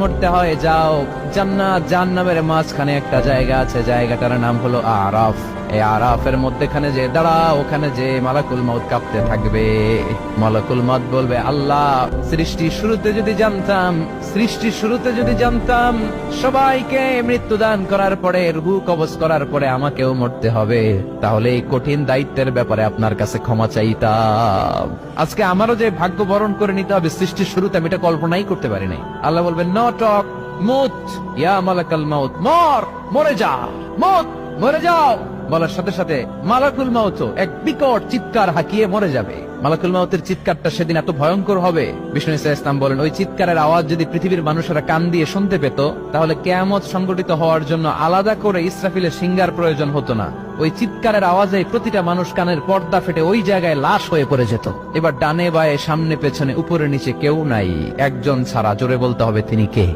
মরতে হয় যাও জান্নাত জাহান্নামের মাঝখানে একটা জায়গা আছে, জায়গাটার নাম হলো আরাফ। এই আরাফের মধ্যখানে যে দাঁড়া, ওখানে যে মালাকুল মউত কাঁপতে থাকবে। মালাকুল মউত বলবে, আল্লাহ সৃষ্টির শুরুতে যদি জানতাম সবাইকে মৃত্যুদান করার পরে রূহ কবজ করার পরে আমাকেও মরতে হবে, তাহলে এই কঠিন দায়িত্বের ব্যাপারে আপনার কাছে ক্ষমা চাইতাম। আজকে আমারও যে ভাগ্য বরণ করে নিতে হবে সৃষ্টির শুরুতে, আমি এটা কল্পনাই করতে পারি নাই। আল্লাহ বলবেন, নো টক মুত ইয়া মালাকুল মউত, মরে যা, মরে যাও। বলার সাথে সাথে মালাকুল মউত এক বিকট চিৎকার হাঁকিয়ে মরে যাবে। মালাকুল মউতের চিৎকারটা সেদিন এত ভয়ঙ্কর হবে, বিষ্ণু ইসলাম বলেন, ওই চিৎকারের আওয়াজ যদি পৃথিবীর মানুষেরা কান দিয়ে শুনতে পেত, তাহলে কিয়ামত সংগঠিত হওয়ার জন্য আলাদা করে ইসরাফিলের সিংহার প্রয়োজন হতো না। ওই চিৎকারের আওয়াজে প্রতিটা মানুষ কানের পর্দা ফেটে ওই জায়গায় লাশ হয়ে পড়ে যেত। এবার ডানে বায়ে সামনে পেছনে উপরে নিচে কেউ নাই, একজন ছাড়া। জোরে বলতে হবে, তিনি কে?